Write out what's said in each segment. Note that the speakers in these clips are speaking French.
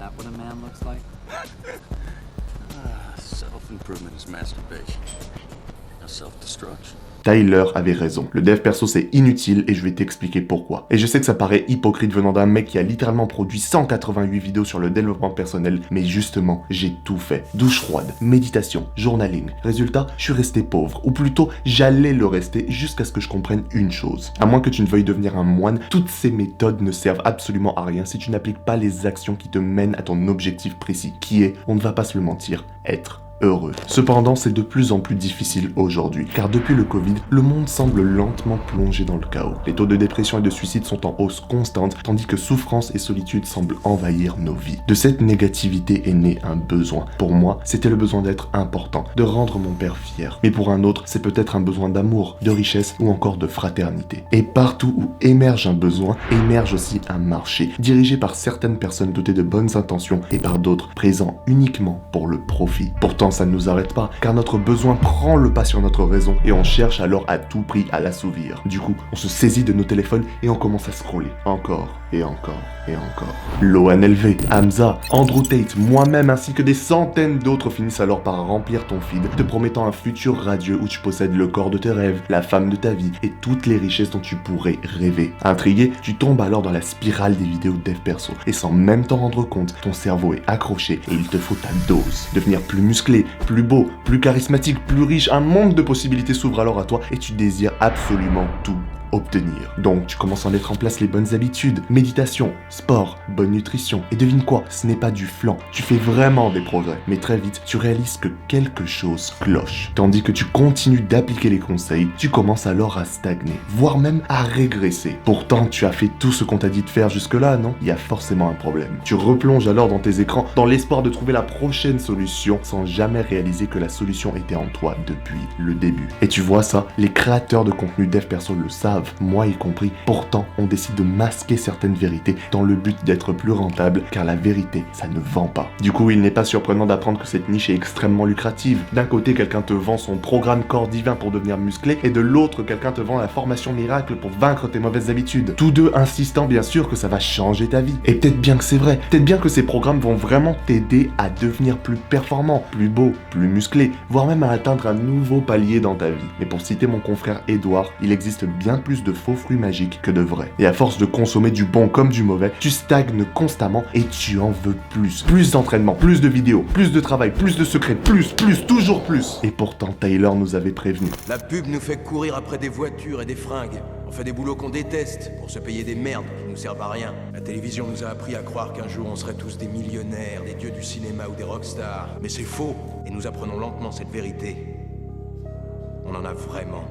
that what a man looks like? Self-improvement is masturbation. Now self-destruction. Tyler avait raison. Le dev perso c'est inutile et je vais t'expliquer pourquoi. Et je sais que ça paraît hypocrite venant d'un mec qui a littéralement produit 188 vidéos sur le développement personnel, mais justement, j'ai tout fait. Douche froide, méditation, journaling. Résultat, je suis resté pauvre. Ou plutôt, j'allais le rester jusqu'à ce que je comprenne une chose. À moins que tu ne veuilles devenir un moine, toutes ces méthodes ne servent absolument à rien si tu n'appliques pas les actions qui te mènent à ton objectif précis, qui est, on ne va pas se le mentir, être heureux. Cependant, c'est de plus en plus difficile aujourd'hui, car depuis le Covid, le monde semble lentement plonger dans le chaos. Les taux de dépression et de suicide sont en hausse constante, tandis que souffrance et solitude semblent envahir nos vies. De cette négativité est né un besoin. Pour moi, c'était le besoin d'être important, de rendre mon père fier. Mais pour un autre, c'est peut-être un besoin d'amour, de richesse ou encore de fraternité. Et partout où émerge un besoin, émerge aussi un marché, dirigé par certaines personnes dotées de bonnes intentions et par d'autres présents uniquement pour le profit. Pourtant, ça ne nous arrête pas, car notre besoin prend le pas sur notre raison et on cherche alors à tout prix à l'assouvir. Du coup, on se saisit de nos téléphones et on commence à scroller encore et encore et encore. Lohan LV, Hamza, Andrew Tate, moi-même ainsi que des centaines d'autres finissent alors par remplir ton feed, te promettant un futur radieux où tu possèdes le corps de tes rêves, la femme de ta vie et toutes les richesses dont tu pourrais rêver. Intrigué, tu tombes alors dans la spirale des vidéos dev perso et sans même t'en rendre compte, ton cerveau est accroché et il te faut ta dose. Devenir plus musclé, plus beau, plus charismatique, plus riche, un monde de possibilités s'ouvre alors à toi et tu désires absolument tout obtenir. Donc tu commences à mettre en place les bonnes habitudes, méditation, sport, bonne nutrition. Et devine quoi, ce n'est pas du flan, tu fais vraiment des progrès. Mais très vite, tu réalises que quelque chose cloche. Tandis que tu continues d'appliquer les conseils, tu commences alors à stagner, voire même à régresser. Pourtant, tu as fait tout ce qu'on t'a dit de faire jusque-là, non? Il y a forcément un problème. Tu replonges alors dans tes écrans dans l'espoir de trouver la prochaine solution sans jamais réaliser que la solution était en toi depuis le début. Et tu vois ça, les créateurs de contenu dev perso le savent, moi y compris. Pourtant, on décide de masquer certaines vérités dans le but d'être plus rentable, car la vérité, ça ne vend pas. Du coup, il n'est pas surprenant d'apprendre que cette niche est extrêmement lucrative. D'un côté, quelqu'un te vend son programme corps divin pour devenir musclé, et de l'autre, quelqu'un te vend la formation miracle pour vaincre tes mauvaises habitudes. Tous deux insistant bien sûr que ça va changer ta vie. Et peut-être bien que c'est vrai, peut-être bien que ces programmes vont vraiment t'aider à devenir plus performant, plus beau, plus musclé, voire même à atteindre un nouveau palier dans ta vie. Mais pour citer mon confrère Edouard, il existe bien plus de faux fruits magiques que de vrais. Et à force de consommer du bon comme du mauvais, tu stagnes constamment et tu en veux plus. Plus d'entraînement, plus de vidéos, plus de travail, plus de secrets, plus, toujours plus. Et pourtant, Tyler nous avait prévenu. La pub nous fait courir après des voitures et des fringues. On fait des boulots qu'on déteste pour se payer des merdes qui nous servent à rien. La télévision nous a appris à croire qu'un jour on serait tous des millionnaires, des dieux du cinéma ou des rockstars. Mais c'est faux. Et nous apprenons lentement cette vérité. On en a vraiment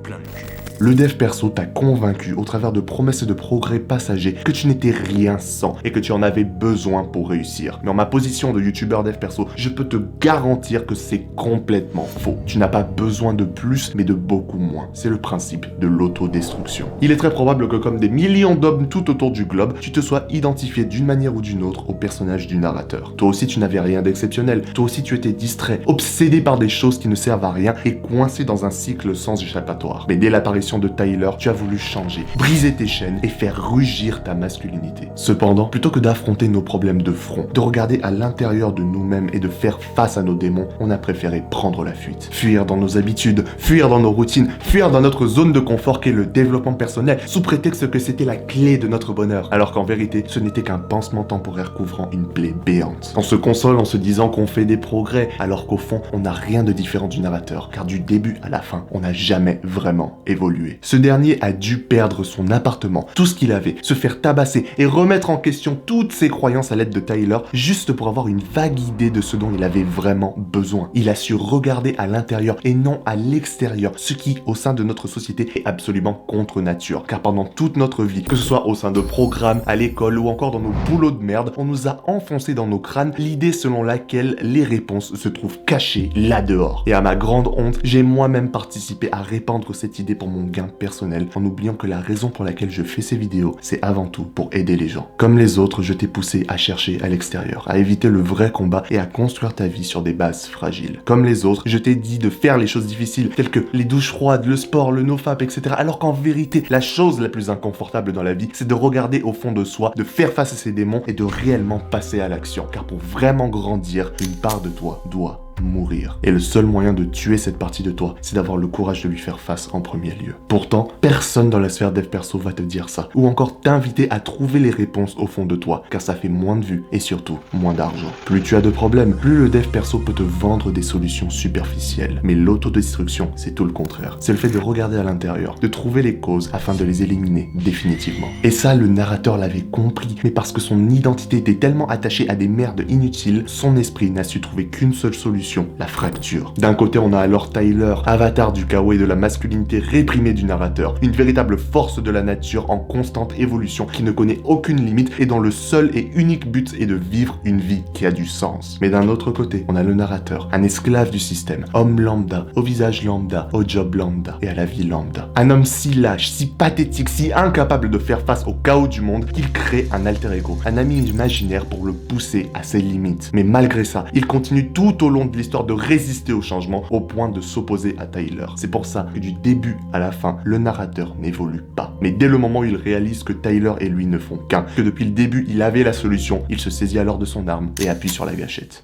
plein le cul. Le dev perso t'a convaincu au travers de promesses de progrès passagers que tu n'étais rien sans et que tu en avais besoin pour réussir. Mais en ma position de youtubeur dev perso, je peux te garantir que c'est complètement faux. Tu n'as pas besoin de plus, mais de beaucoup moins. C'est le principe de l'autodestruction. Il est très probable que comme des millions d'hommes tout autour du globe, tu te sois identifié d'une manière ou d'une autre au personnage du narrateur. Toi aussi tu n'avais rien d'exceptionnel, toi aussi tu étais distrait, obsédé par des choses qui ne servent à rien et coincé dans un cycle sans échappatoire. Mais dès l'apparition de Tyler, tu as voulu changer, briser tes chaînes et faire rugir ta masculinité. Cependant, plutôt que d'affronter nos problèmes de front, de regarder à l'intérieur de nous-mêmes et de faire face à nos démons, on a préféré prendre la fuite. Fuir dans nos habitudes, fuir dans nos routines, fuir dans notre zone de confort qu'est le développement personnel, sous prétexte que c'était la clé de notre bonheur, alors qu'en vérité, ce n'était qu'un pansement temporaire couvrant une plaie béante. On se console en se disant qu'on fait des progrès, alors qu'au fond, on n'a rien de différent du narrateur, car du début à la fin, on n'a jamais vraiment évolué. Ce dernier a dû perdre son appartement, tout ce qu'il avait, se faire tabasser et remettre en question toutes ses croyances à l'aide de Tyler, juste pour avoir une vague idée de ce dont il avait vraiment besoin. Il a su regarder à l'intérieur et non à l'extérieur, ce qui, au sein de notre société, est absolument contre nature. Car pendant toute notre vie, que ce soit au sein de programmes, à l'école ou encore dans nos boulots de merde, on nous a enfoncé dans nos crânes l'idée selon laquelle les réponses se trouvent cachées là dehors. Et à ma grande honte, j'ai moi-même participé à répandre contre cette idée pour mon gain personnel en oubliant que la raison pour laquelle je fais ces vidéos, c'est avant tout pour aider les gens. Comme les autres, je t'ai poussé à chercher à l'extérieur, à éviter le vrai combat et à construire ta vie sur des bases fragiles. Comme les autres, je t'ai dit de faire les choses difficiles, telles que les douches froides, le sport, le nofap, etc. Alors qu'en vérité, la chose la plus inconfortable dans la vie, c'est de regarder au fond de soi, de faire face à ses démons et de réellement passer à l'action. Car pour vraiment grandir, une part de toi doit mourir. Et le seul moyen de tuer cette partie de toi, c'est d'avoir le courage de lui faire face en premier lieu. Pourtant, personne dans la sphère dev perso va te dire ça, ou encore t'inviter à trouver les réponses au fond de toi, car ça fait moins de vues et surtout moins d'argent. Plus tu as de problèmes, plus le dev perso peut te vendre des solutions superficielles. Mais l'autodestruction, c'est tout le contraire. C'est le fait de regarder à l'intérieur, de trouver les causes afin de les éliminer définitivement. Et ça, le narrateur l'avait compris, mais parce que son identité était tellement attachée à des merdes inutiles, son esprit n'a su trouver qu'une seule solution: la fracture. D'un côté, on a alors Tyler, avatar du chaos et de la masculinité réprimée du narrateur, une véritable force de la nature en constante évolution qui ne connaît aucune limite et dont le seul et unique but est de vivre une vie qui a du sens. Mais d'un autre côté, on a le narrateur, un esclave du système, homme lambda, au visage lambda, au job lambda et à la vie lambda. Un homme si lâche, si pathétique, si incapable de faire face au chaos du monde qu'il crée un alter ego, un ami imaginaire pour le pousser à ses limites. Mais malgré ça, il continue tout au long de l'histoire de résister au changement au point de s'opposer à Tyler. C'est pour ça que du début à la fin, le narrateur n'évolue pas. Mais dès le moment où il réalise que Tyler et lui ne font qu'un, que depuis le début il avait la solution, il se saisit alors de son arme et appuie sur la gâchette.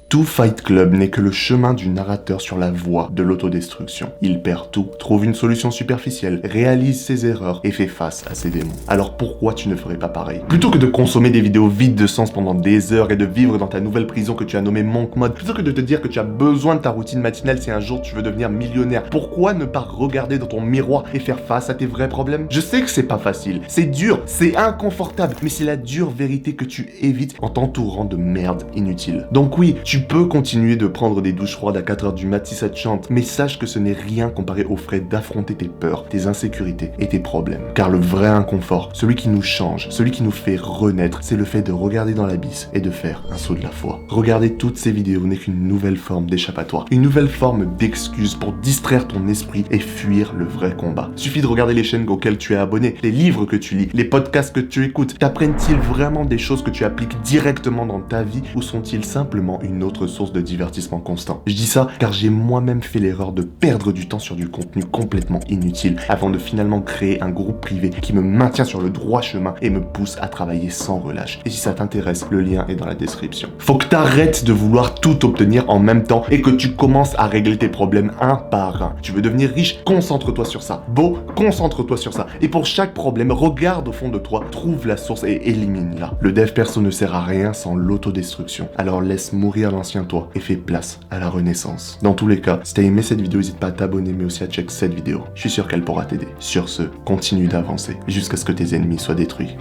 Tout Fight Club n'est que le chemin du narrateur sur la voie de l'autodestruction. Il perd tout, trouve une solution superficielle, réalise ses erreurs et fait face à ses démons. Alors pourquoi tu ne ferais pas pareil? Plutôt que de consommer des vidéos vides de sens pendant des heures et de vivre dans ta nouvelle prison que tu as nommée Monk Mode, plutôt que de te dire que tu as besoin de ta routine matinale si un jour tu veux devenir millionnaire, pourquoi ne pas regarder dans ton miroir et faire face à tes vrais problèmes? Je sais que c'est pas facile, c'est dur, c'est inconfortable, mais c'est la dure vérité que tu évites en t'entourant de merde inutile. Donc oui, tu peux continuer de prendre des douches froides à 4h du mat si ça te chante, mais sache que ce n'est rien comparé aux frais d'affronter tes peurs, tes insécurités et tes problèmes. Car le vrai inconfort, celui qui nous change, celui qui nous fait renaître, c'est le fait de regarder dans l'abysse et de faire un saut de la foi. Regarder toutes ces vidéos n'est qu'une nouvelle forme d'échappatoire, une nouvelle forme d'excuse pour distraire ton esprit et fuir le vrai combat. Suffit de regarder les chaînes auxquelles tu es abonné, les livres que tu lis, les podcasts que tu écoutes. T'apprennent-ils vraiment des choses que tu appliques directement dans ta vie ou sont-ils simplement une autre source de divertissement constant? Je dis ça car j'ai moi-même fait l'erreur de perdre du temps sur du contenu complètement inutile avant de finalement créer un groupe privé qui me maintient sur le droit chemin et me pousse à travailler sans relâche. Et si ça t'intéresse, le lien est dans la description. Faut que t'arrêtes de vouloir tout obtenir en même temps et que tu commences à régler tes problèmes un par un. Tu veux devenir riche? Concentre-toi sur ça. Beau? Concentre-toi sur ça. Et pour chaque problème, regarde au fond de toi, trouve la source et élimine-la. Le dev perso ne sert à rien sans l'autodestruction. Alors laisse mourir l'ancien toi et fais place à la renaissance. Dans tous les cas, si t'as aimé cette vidéo, n'hésite pas à t'abonner mais aussi à check cette vidéo. Je suis sûr qu'elle pourra t'aider. Sur ce, continue d'avancer jusqu'à ce que tes ennemis soient détruits.